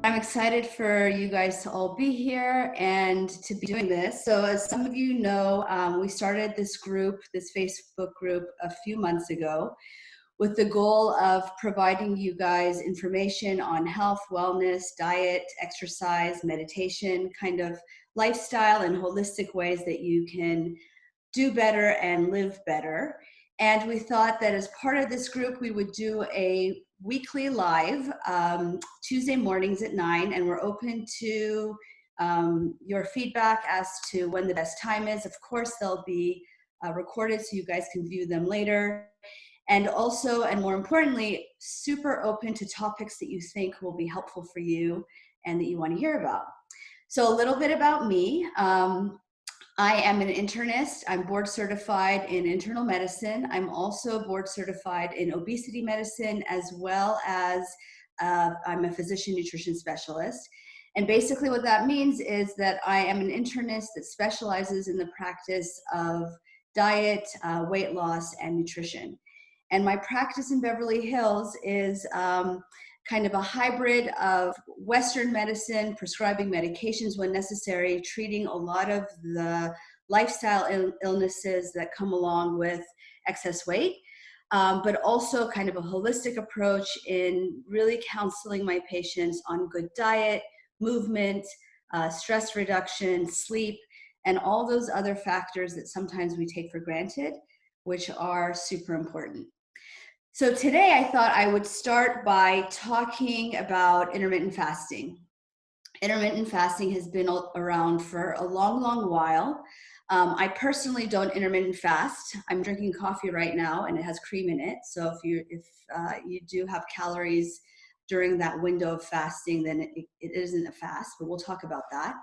I'm excited for you guys to all be here and to be doing this. So as some of you know, we started this group, this Facebook group a few months ago with the goal of providing you guys information on health, wellness, diet, exercise, meditation, kind of lifestyle and holistic ways that you can do better and live better. And we thought that as part of this group, we would do a weekly live Tuesday mornings at 9, and we're open to your feedback as to when the best time is. Of course, they'll be recorded so you guys can view them later. And also, and more importantly, super open to topics that you think will be helpful for you and that you want to hear about. So a little bit about me. I am an internist. I'm board certified in internal medicine. I'm also board certified in obesity medicine, as well as I'm a physician nutrition specialist. And basically what that means is that I am an internist that specializes in the practice of diet, weight loss, and nutrition. And my practice in Beverly Hills is kind of a hybrid of Western medicine, prescribing medications when necessary, treating a lot of the lifestyle illnesses that come along with excess weight, but also kind of a holistic approach in really counseling my patients on good diet, movement, stress reduction, sleep, and all those other factors that sometimes we take for granted, which are super important. So today I thought I would start by talking about intermittent fasting. Intermittent fasting has been around for a long, long while. I personally don't intermittent fast. I'm drinking coffee right now and it has cream in it. So if you do have calories during that window of fasting, then it isn't a fast, but we'll talk about that.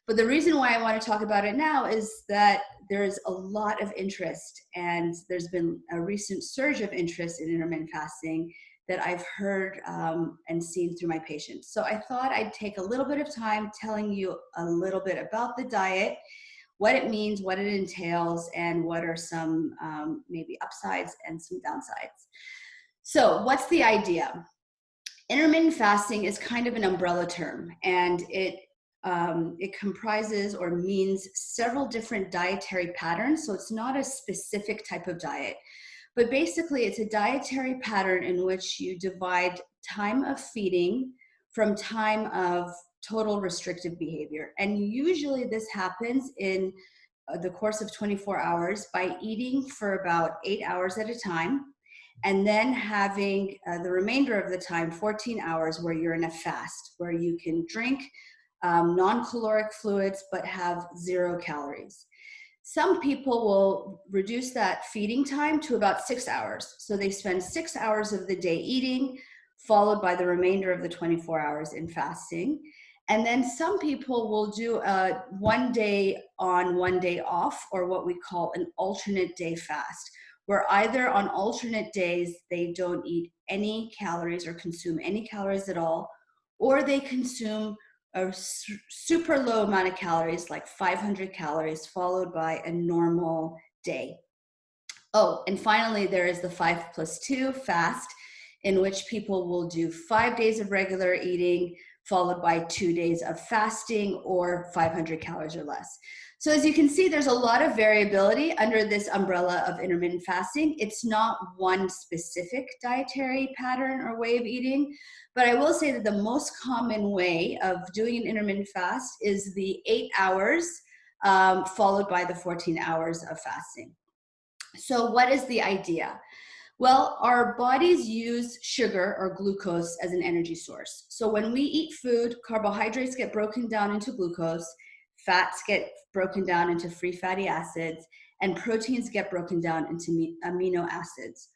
But the reason why I want to talk about it now is that there's a lot of interest, and there's been a recent surge of interest in intermittent fasting that I've heard and seen through my patients. So I thought I'd take a little bit of time telling you a little bit about the diet, what it means, what it entails, and what are some maybe upsides and some downsides. So what's the idea? Intermittent fasting is kind of an umbrella term, and it comprises or means several different dietary patterns. So it's not a specific type of diet, but basically it's a dietary pattern in which you divide time of feeding from time of total restrictive behavior. And usually this happens in the course of 24 hours by eating for about 8 hours at a time, and then having the remainder of the time, 14 hours, where you're in a fast, where you can drink non-caloric fluids, but have 0 calories. Some people will reduce that feeding time to about 6 hours. So they spend 6 hours of the day eating, followed by the remainder of the 24 hours in fasting. And then some people will do a 1 day on, 1 day off, or what we call an alternate day fast, where either on alternate days they don't eat any calories or consume any calories at all, or they consume a super low amount of calories, like 500 calories, followed by a normal day. Oh, and finally, there is the 5+2 fast, in which people will do 5 days of regular eating, followed by 2 days of fasting, or 500 calories or less. So as you can see, there's a lot of variability under this umbrella of intermittent fasting. It's not one specific dietary pattern or way of eating, but I will say that the most common way of doing an intermittent fast is the 8 hours followed by the 14 hours of fasting. So what is the idea? Well, our bodies use sugar or glucose as an energy source. So when we eat food, carbohydrates get broken down into glucose, fats get broken down into free fatty acids, and proteins get broken down into amino acids.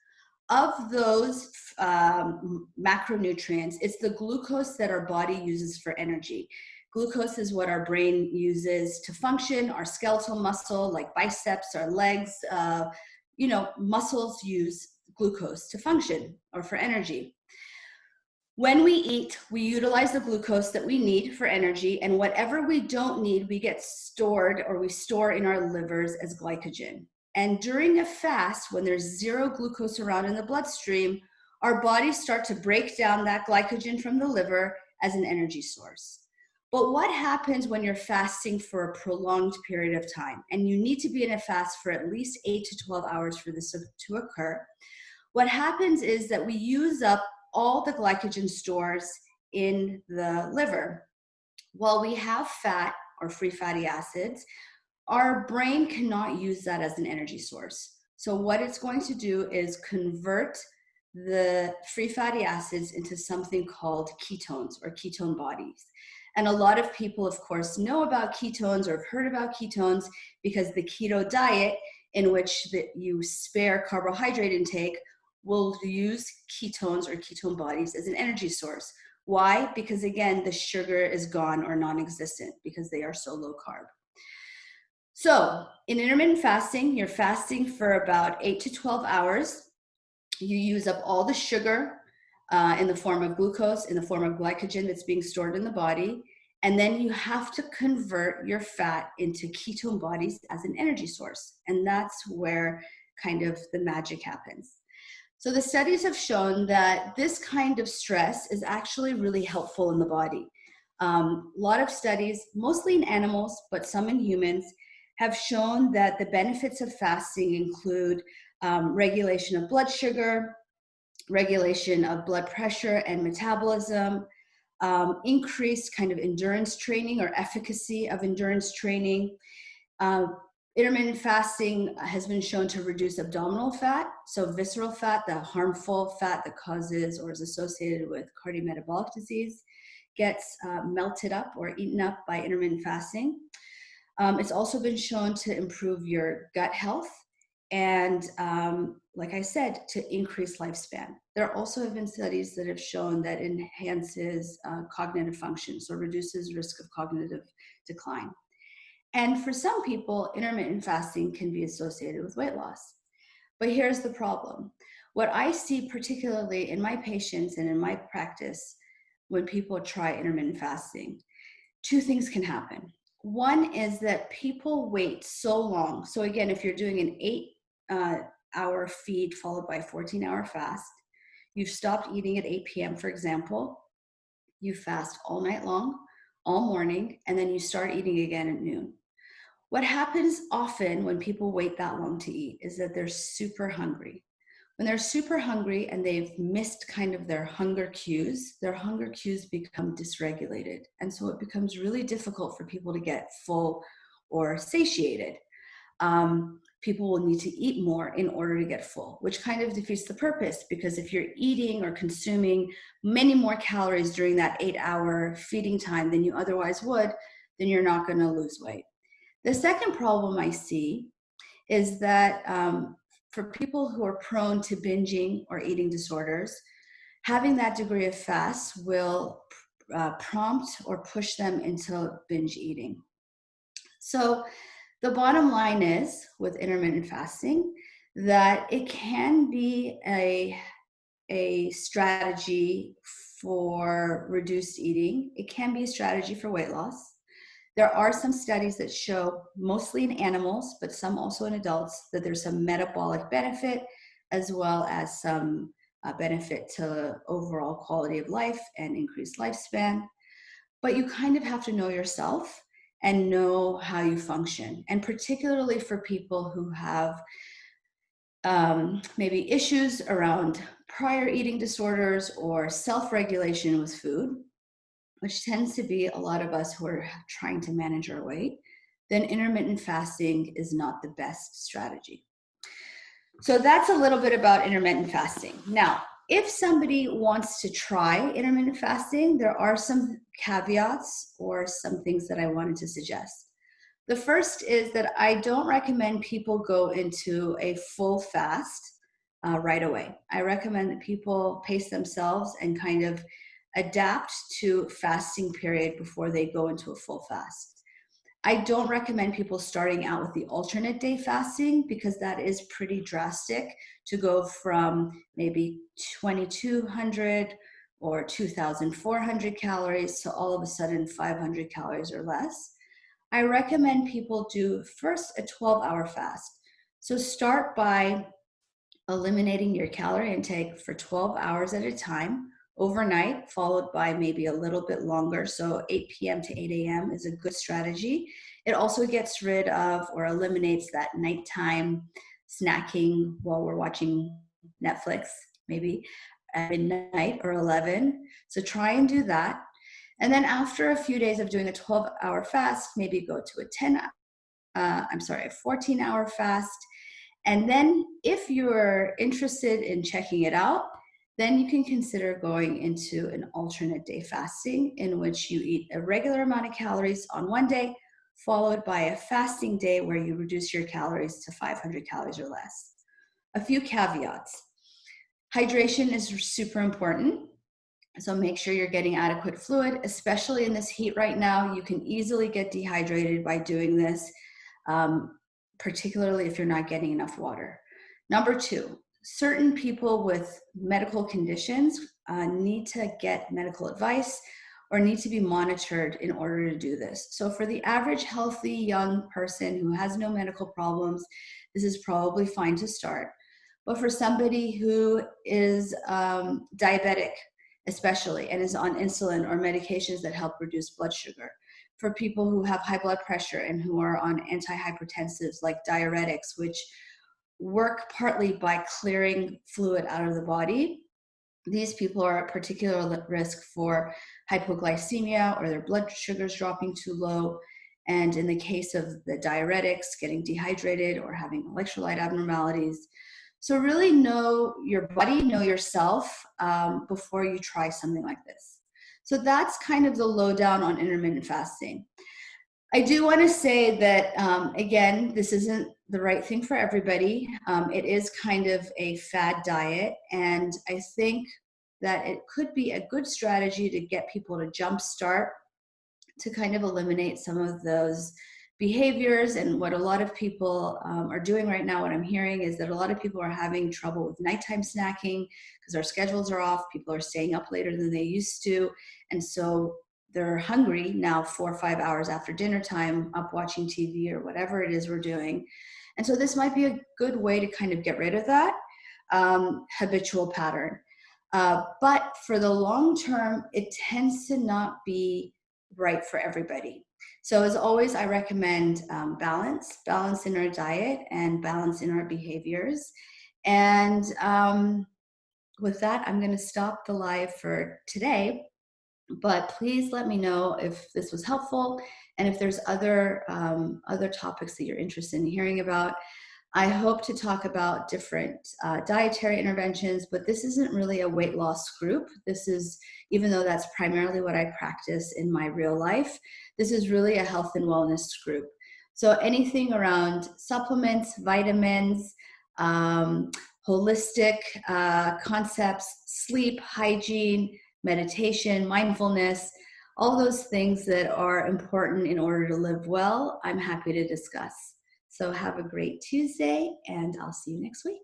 Of those macronutrients, it's the glucose that our body uses for energy. Glucose is what our brain uses to function. Our skeletal muscle, like biceps, our legs, muscles use glucose to function or for energy. When we eat, we utilize the glucose that we need for energy, and whatever we don't need, we get stored, or we store in our livers as glycogen. And during a fast, when there's 0 glucose around in the bloodstream, our bodies start to break down that glycogen from the liver as an energy source. But what happens when you're fasting for a prolonged period of time? And you need to be in a fast for at least 8 to 12 hours for this to occur. What happens is that we use up all the glycogen stores in the liver. While we have fat or free fatty acids, our brain cannot use that as an energy source. So what it's going to do is convert the free fatty acids into something called ketones or ketone bodies. And a lot of people, of course, know about ketones or have heard about ketones because the keto diet, in which you spare carbohydrate intake, will use ketones or ketone bodies as an energy source. Why? Because again, the sugar is gone or non-existent because they are so low carb. So in intermittent fasting, you're fasting for about 8 to 12 hours. You use up all the sugar in the form of glucose, in the form of glycogen that's being stored in the body. And then you have to convert your fat into ketone bodies as an energy source. And that's where kind of the magic happens. So the studies have shown that this kind of stress is actually really helpful in the body. A lot of studies, mostly in animals, but some in humans, have shown that the benefits of fasting include regulation of blood sugar, regulation of blood pressure and metabolism, increased kind of endurance training or efficacy of endurance training. Intermittent fasting has been shown to reduce abdominal fat, so visceral fat, the harmful fat that causes or is associated with cardiometabolic disease, gets melted up or eaten up by intermittent fasting. It's also been shown to improve your gut health and, like I said, to increase lifespan. There also have been studies that have shown that enhances cognitive function, so reduces risk of cognitive decline. And for some people, intermittent fasting can be associated with weight loss. But here's the problem. What I see particularly in my patients and in my practice when people try intermittent fasting, two things can happen. One is that people wait so long. So again, if you're doing an 8-hour feed followed by a 14-hour fast, you've stopped eating at 8 p.m., for example, you fast all night long, all morning, and then you start eating again at noon. What happens often when people wait that long to eat is that they're super hungry. When they're super hungry and they've missed kind of their hunger cues become dysregulated. And so it becomes really difficult for people to get full or satiated. People will need to eat more in order to get full, which kind of defeats the purpose, because if you're eating or consuming many more calories during that 8-hour feeding time than you otherwise would, then you're not going to lose weight. The second problem I see is that for people who are prone to binging or eating disorders, having that degree of fast will prompt or push them into binge eating. So the bottom line is, with intermittent fasting, that it can be a strategy for reduced eating. It can be a strategy for weight loss. There are some studies that show, mostly in animals, but some also in adults, that there's some metabolic benefit as well as some benefit to overall quality of life and increased lifespan. But you kind of have to know yourself and know how you function. And particularly for people who have maybe issues around prior eating disorders or self-regulation with food, which tends to be a lot of us who are trying to manage our weight, then intermittent fasting is not the best strategy. So that's a little bit about intermittent fasting. Now, if somebody wants to try intermittent fasting, there are some caveats or some things that I wanted to suggest. The first is that I don't recommend people go into a full fast right away. I recommend that people pace themselves and kind of adapt to fasting period before they go into a full fast. I don't recommend people starting out with the alternate day fasting, because that is pretty drastic to go from maybe 2,200 or 2,400 calories to all of a sudden 500 calories or less. I recommend people do first a 12-hour fast. So start by eliminating your calorie intake for 12 hours at a time overnight, followed by maybe a little bit longer. So 8 p.m. to 8 a.m. is a good strategy. It also gets rid of or eliminates that nighttime snacking while we're watching Netflix, maybe at midnight or 11. So try and do that. And then after a few days of doing a 12-hour fast, maybe go to a 14-hour fast. And then if you're interested in checking it out, then you can consider going into an alternate day fasting in which you eat a regular amount of calories on one day, followed by a fasting day where you reduce your calories to 500 calories or less. A few caveats. Hydration is super important. So make sure you're getting adequate fluid, especially in this heat right now. You can easily get dehydrated by doing this, particularly if you're not getting enough water. Number two, certain people with medical conditions need to get medical advice or need to be monitored in order to do this. So for the average healthy young person who has no medical problems, this is probably fine to start. But for somebody who is diabetic, especially, and is on insulin or medications that help reduce blood sugar, for people who have high blood pressure and who are on antihypertensives like diuretics, which work partly by clearing fluid out of the body, these people are at particular risk for hypoglycemia or their blood sugars dropping too low. And in the case of the diuretics, getting dehydrated or having electrolyte abnormalities. So really know your body, know yourself before you try something like this. So that's kind of the lowdown on intermittent fasting. I do want to say that, again, this isn't the right thing for everybody. It is kind of a fad diet, and I think that it could be a good strategy to get people to jumpstart to kind of eliminate some of those behaviors. And what a lot of people are doing right now, what I'm hearing is that a lot of people are having trouble with nighttime snacking because our schedules are off. People are staying up later than they used to. And so they're hungry now 4 or 5 hours after dinner time, up watching TV or whatever it is we're doing. And so this might be a good way to kind of get rid of that habitual pattern. But for the long term, it tends to not be right for everybody. So as always, I recommend balance in our diet and balance in our behaviors. And with that, I'm going to stop the live for today. But please let me know if this was helpful and if there's other topics that you're interested in hearing about. I hope to talk about different dietary interventions, but this isn't really a weight loss group. This is, even though that's primarily what I practice in my real life, this is really a health and wellness group. So anything around supplements, vitamins, holistic concepts, sleep, hygiene, meditation, mindfulness, all those things that are important in order to live well, I'm happy to discuss. So have a great Tuesday, and I'll see you next week.